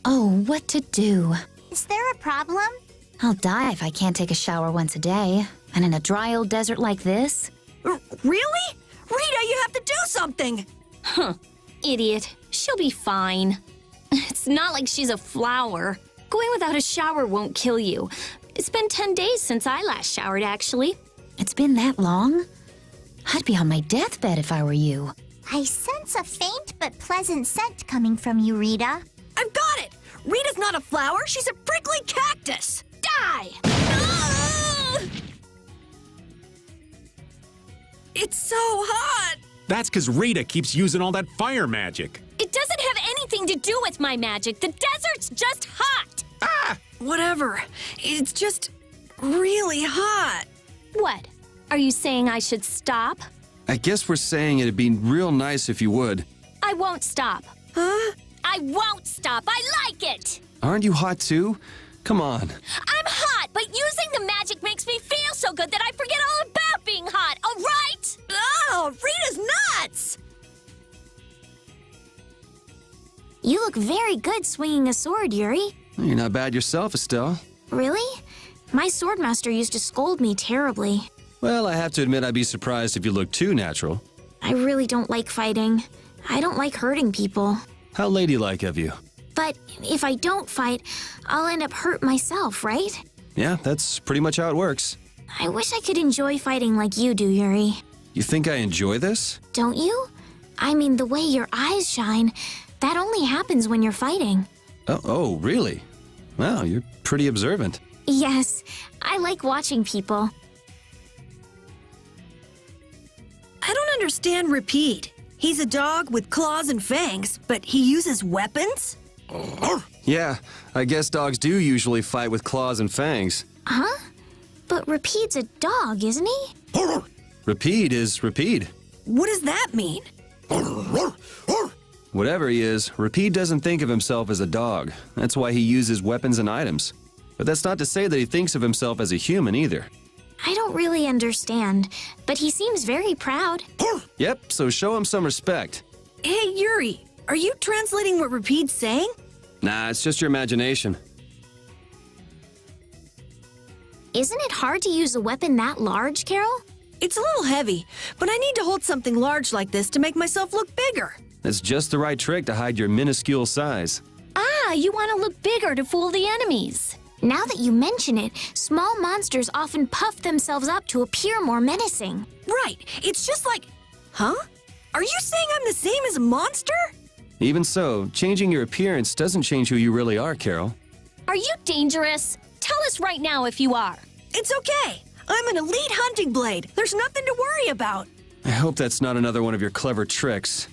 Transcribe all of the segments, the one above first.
Oh, what to do? Is there a problem? I'll die if I can't take a shower once a day. And in a dry old desert like this? Really? Rita, you have to do something! Huh. Idiot. She'll be fine. It's not like she's a flower. Going without a shower won't kill you. It's been 10 days since I last showered, actually. It's been that long? I'd be on my deathbed if I were you. I sense a faint but pleasant scent coming from you, Rita. I've got it! Rita's not a flower, she's a prickly cactus! Die! It's so hot! That's because Rita keeps using all that fire magic. It doesn't have anything to do with my magic. The desert's just hot! Ah! Whatever. It's just really hot. What? Are you saying I should stop? I guess we're saying it'd be real nice if you would. I won't stop. Huh? I won't stop. I like it! Aren't you hot too? Come on. I'm hot, but using the magic makes me feel so good that I forget all about being hot, all right? Oh, Rita's nuts! You look very good swinging a sword, Yuri. You're not bad yourself, Estelle. Really? My swordmaster used to scold me terribly. Well, I have to admit I'd be surprised if you looked too natural. I really don't like fighting. I don't like hurting people. How ladylike of you. But if I don't fight, I'll end up hurt myself, right? Yeah, that's pretty much how it works. I wish I could enjoy fighting like you do, Yuri. You think I enjoy this? Don't you? I mean, the way your eyes shine, that only happens when you're fighting. Oh, really? Wow, you're pretty observant. Yes, I like watching people. I don't understand Repeat. He's a dog with claws and fangs, but he uses weapons? Yeah, I guess dogs do usually fight with claws and fangs. Huh? But Repeat's a dog, isn't he? Repeat is Repeat. What does that mean? Whatever he is, Repeat doesn't think of himself as a dog. That's why he uses weapons and items. But that's not to say that he thinks of himself as a human either. I don't really understand, but he seems very proud. Yep, so show him some respect. Hey, Yuri, are you translating what Repeat's saying? Nah, it's just your imagination. Isn't it hard to use a weapon that large, Carol? It's a little heavy, but I need to hold something large like this to make myself look bigger. That's just the right trick to hide your minuscule size. Ah, you want to look bigger to fool the enemies. Now that you mention it, small monsters often puff themselves up to appear more menacing. Right, it's just like... Huh? Are you saying I'm the same as a monster? Even so, changing your appearance doesn't change who you really are, Carol. Are you dangerous? Tell us right now if you are. It's okay. I'm an elite hunting blade. There's nothing to worry about. I hope that's not another one of your clever tricks.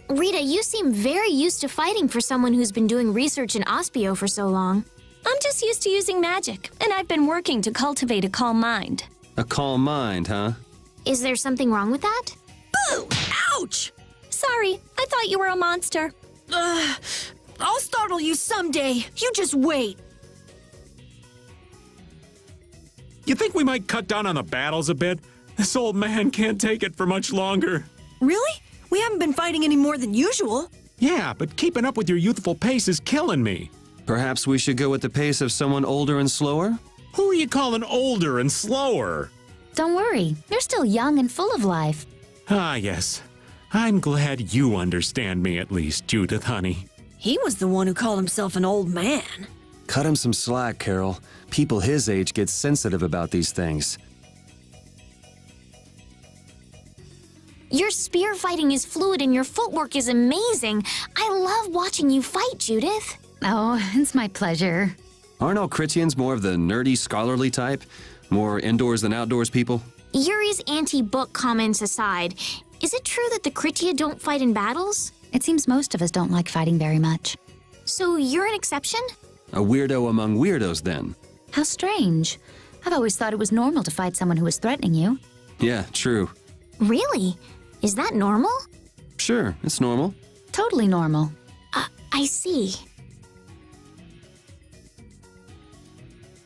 Rita, you seem very used to fighting for someone who's been doing research in Ospio for so long. I'm just used to using magic, and I've been working to cultivate a calm mind. A calm mind, huh? Is there something wrong with that? Boo! Ouch! Sorry, I thought you were a monster. I'll startle you someday. You just wait. You think we might cut down on the battles a bit? This old man can't take it for much longer. Really? We haven't been fighting any more than usual. Yeah, but keeping up with your youthful pace is killing me. Perhaps we should go at the pace of someone older and slower? Who are you calling older and slower? Don't worry, you're still young and full of life. Ah, yes. I'm glad you understand me at least, Judith, honey. He was the one who called himself an old man. Cut him some slack, Carol. People his age get sensitive about these things. Your spear fighting is fluid and your footwork is amazing. I love watching you fight, Judith. Oh, it's my pleasure. Aren't all Critians more of the nerdy, scholarly type? More indoors than outdoors people? Yuri's anti-book comments aside, is it true that the Critia don't fight in battles? It seems most of us don't like fighting very much. So you're an exception? A weirdo among weirdos, then. How strange. I've always thought it was normal to fight someone who was threatening you. Yeah, true. Really? Is that normal? Sure, it's normal. Totally normal. I see.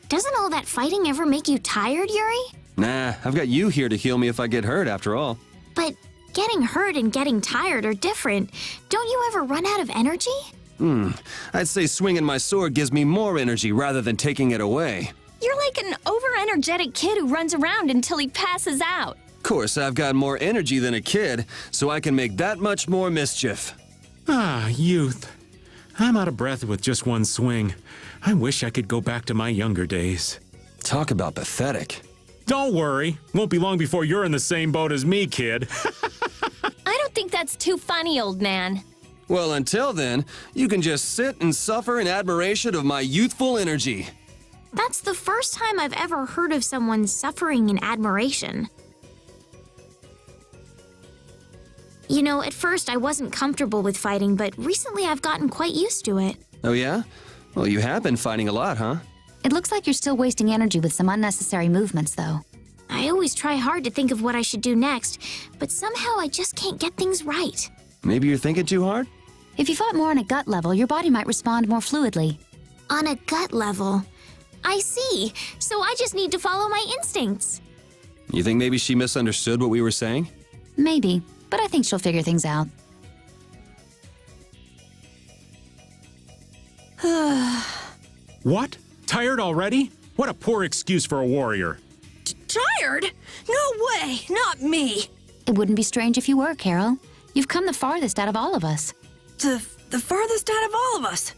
Doesn't all that fighting ever make you tired, Yuri? Nah, I've got you here to heal me if I get hurt, after all. But getting hurt and getting tired are different. Don't you ever run out of energy? I'd say swinging my sword gives me more energy rather than taking it away. You're like an over-energetic kid who runs around until he passes out. Of course, I've got more energy than a kid, so I can make that much more mischief. Ah, youth. I'm out of breath with just one swing. I wish I could go back to my younger days. Talk about pathetic. Don't worry. Won't be long before you're in the same boat as me, kid. I don't think that's too funny, old man. Well, until then, you can just sit and suffer in admiration of my youthful energy. That's the first time I've ever heard of someone suffering in admiration. You know, at first I wasn't comfortable with fighting, but recently I've gotten quite used to it. Oh, yeah? Well, you have been fighting a lot, huh? It looks like you're still wasting energy with some unnecessary movements, though. I always try hard to think of what I should do next, but somehow I just can't get things right. Maybe you're thinking too hard? If you fought more on a gut level, your body might respond more fluidly. On a gut level. I see. So I just need to follow my instincts. You think maybe she misunderstood what we were saying? Maybe, but I think she'll figure things out. What? Tired already? What a poor excuse for a warrior. Tired? No way, not me. It wouldn't be strange if you were, Carol. You've come the farthest out of all of us. The farthest out of all of us.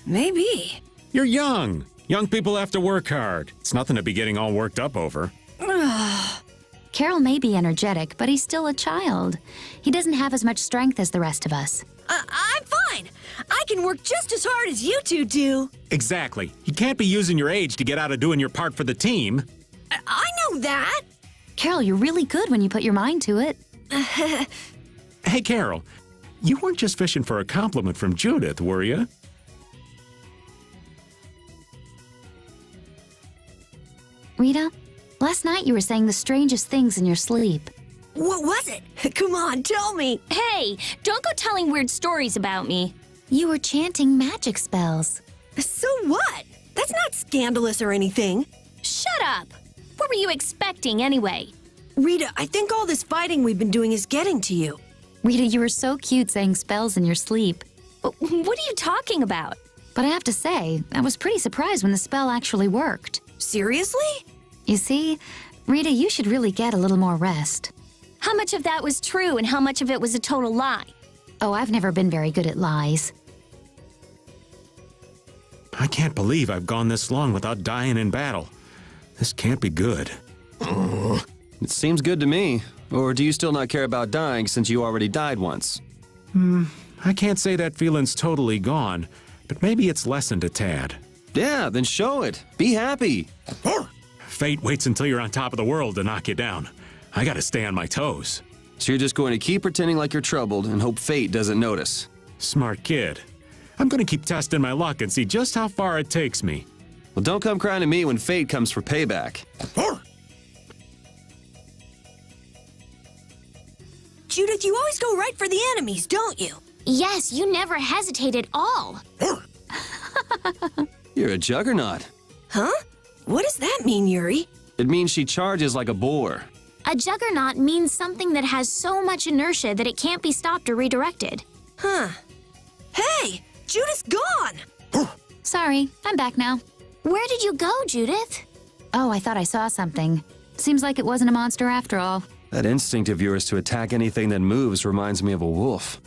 Maybe. You're young. Young people have to work hard. It's nothing to be getting all worked up over. Carol may be energetic, but he's still a child. He doesn't have as much strength as the rest of us. I'm fine. I can work just as hard as you two do. Exactly. You can't be using your age to get out of doing your part for the team. I know that. Carol, you're really good when you put your mind to it. Hey, Carol, you weren't just fishing for a compliment from Judith, were you? Rita, last night you were saying the strangest things in your sleep. What was it? Come on, tell me. Hey, don't go telling weird stories about me. You were chanting magic spells. So what? That's not scandalous or anything. Shut up! What were you expecting anyway? Rita, I think all this fighting we've been doing is getting to you. Rita, you were so cute saying spells in your sleep. What are you talking about? But I have to say, I was pretty surprised when the spell actually worked. Seriously? You see, Rita, you should really get a little more rest. How much of that was true and how much of it was a total lie? Oh, I've never been very good at lies. I can't believe I've gone this long without dying in battle. This can't be good. It seems good to me. Or do you still not care about dying since you already died once? I can't say that feeling's totally gone, but maybe it's lessened a tad. Yeah, then show it. Be happy. Fate waits until you're on top of the world to knock you down. I gotta stay on my toes. So you're just going to keep pretending like you're troubled and hope fate doesn't notice. Smart kid. I'm gonna keep testing my luck and see just how far it takes me. Well, don't come crying to me when fate comes for payback. Judith, you always go right for the enemies, don't you? Yes, you never hesitate at all. You're a juggernaut. Huh? What does that mean, Yuri? It means she charges like a boar. A juggernaut means something that has so much inertia that it can't be stopped or redirected. Huh. Hey, Judith's gone! Sorry, I'm back now. Where did you go, Judith? Oh, I thought I saw something. Seems like it wasn't a monster after all. That instinct of yours to attack anything that moves reminds me of a wolf.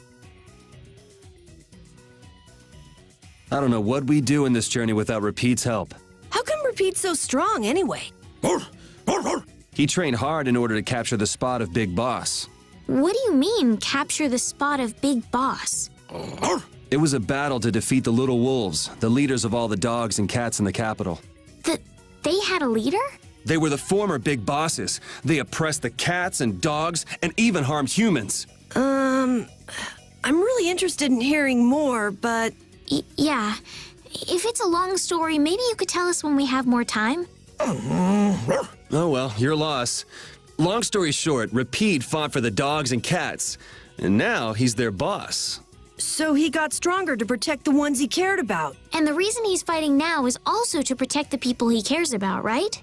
I don't know what we'd do in this journey without Repeat's help. How come Repeat's so strong anyway? He trained hard in order to capture the spot of Big Boss. What do you mean, capture the spot of Big Boss? It was a battle to defeat the little wolves, the leaders of all the dogs and cats in the capital. They had a leader? They were the former big bosses. They oppressed the cats and dogs and even harmed humans. I'm really interested in hearing more, but... Yeah. If it's a long story, maybe you could tell us when we have more time? Oh well, your loss. Long story short, Repeat fought for the dogs and cats, and now he's their boss. So he got stronger to protect the ones he cared about. And the reason he's fighting now is also to protect the people he cares about, right?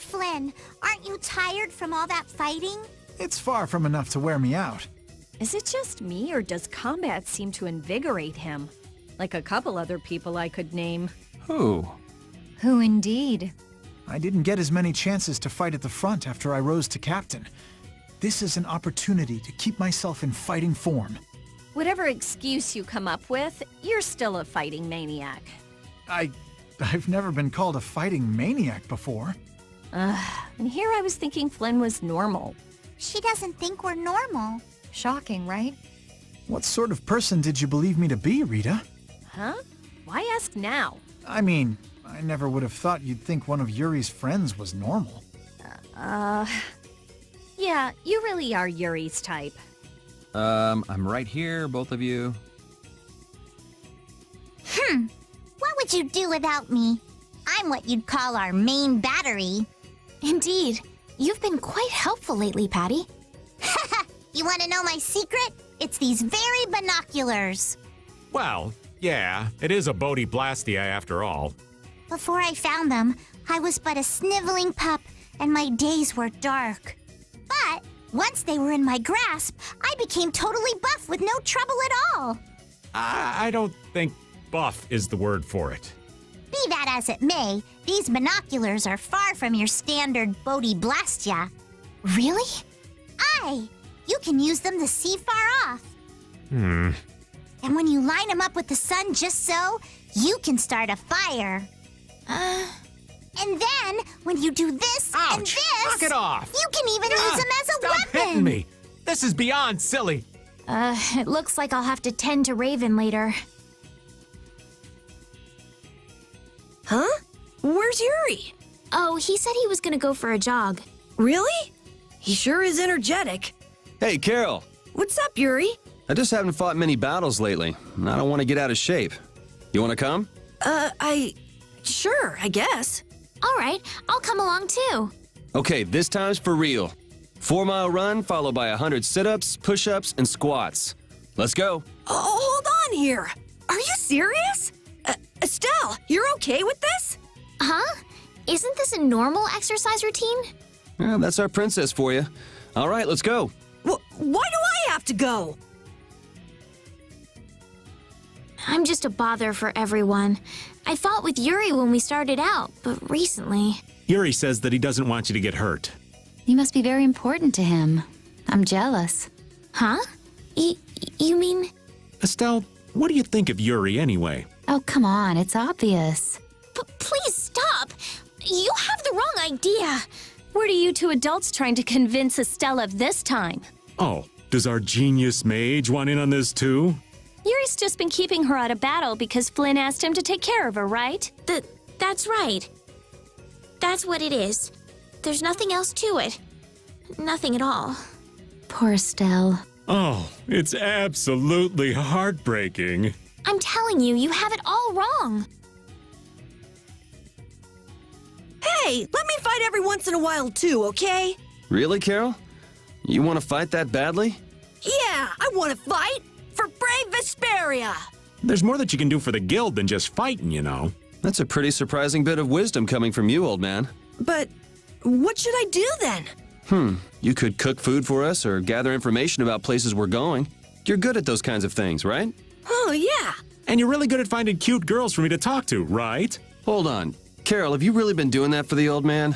Flynn, aren't you tired from all that fighting? It's far from enough to wear me out. Is it just me, or does combat seem to invigorate him? Like a couple other people I could name. Who? Who indeed? I didn't get as many chances to fight at the front after I rose to captain. This is an opportunity to keep myself in fighting form. Whatever excuse you come up with, you're still a fighting maniac. I've never been called a fighting maniac before. And here I was thinking Flynn was normal. She doesn't think we're normal. Shocking, right? What sort of person did you believe me to be, Rita? Huh? Why ask now? I mean, I never would have thought you'd think one of Yuri's friends was normal. Yeah, you really are Yuri's type. I'm right here, both of you. What would you do without me? I'm what you'd call our main battery. Indeed. You've been quite helpful lately, Patty. You want to know my secret? It's these very binoculars. Well, yeah, it is a Bodhi Blastia after all. Before I found them, I was but a sniveling pup, and my days were dark. But once they were in my grasp, I became totally buff with no trouble at all. I don't think buff is the word for it. Be that as it may, these binoculars are far from your standard Bodhi Blastia. Really? Aye, you can use them to see far off. Hmm. And when you line them up with the sun just so, you can start a fire. And then, when you do this and Ouch! this, Knock it off! you can even use them as a Stop weapon. hitting me! This is beyond silly. It looks like I'll have to tend to Raven later. Huh? Where's Yuri? Oh, he said he was gonna go for a jog. Really? He sure is energetic. Hey, Carol. What's up, Yuri? I just haven't fought many battles lately, and I don't want to get out of shape. You want to come? Sure, I guess. All right, I'll come along too. Okay, this time's for real. 4-mile run followed by 100 sit-ups, push-ups, and squats. Let's go. Oh, hold on here. Are you serious? Estelle, you're okay with this? Huh? Isn't this a normal exercise routine? Yeah, that's our princess for you. All right, let's go. Why do I have to go? I'm just a bother for everyone. I fought with Yuri when we started out, but recently... Yuri says that he doesn't want you to get hurt. You must be very important to him. I'm jealous. Huh? You mean... Estelle, what do you think of Yuri anyway? Oh, come on, it's obvious. Please stop! You have the wrong idea! What are you two adults trying to convince Estelle of this time? Oh, does our genius mage want in on this too? Yuri's just been keeping her out of battle because Flynn asked him to take care of her, right? That's right. That's what it is. There's nothing else to it. Nothing at all. Poor Estelle. Oh, it's absolutely heartbreaking. I'm telling you, you have it all wrong. Hey, let me fight every once in a while too, okay? Really, Carol? You want to fight that badly? Yeah, I want to fight for brave Vesperia. There's more that you can do for the guild than just fighting, you know. That's a pretty surprising bit of wisdom coming from you, old man. But what should I do then? You could cook food for us or gather information about places we're going. You're good at those kinds of things, right? Oh, yeah. And you're really good at finding cute girls for me to talk to, right? Hold on. Carol, have you really been doing that for the old man?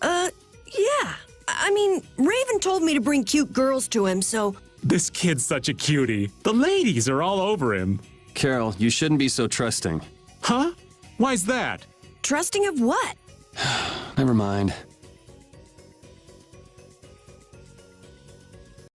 Yeah. I mean, Raven told me to bring cute girls to him, so... This kid's such a cutie. The ladies are all over him. Carol, you shouldn't be so trusting. Huh? Why's that? Trusting of what? Never mind.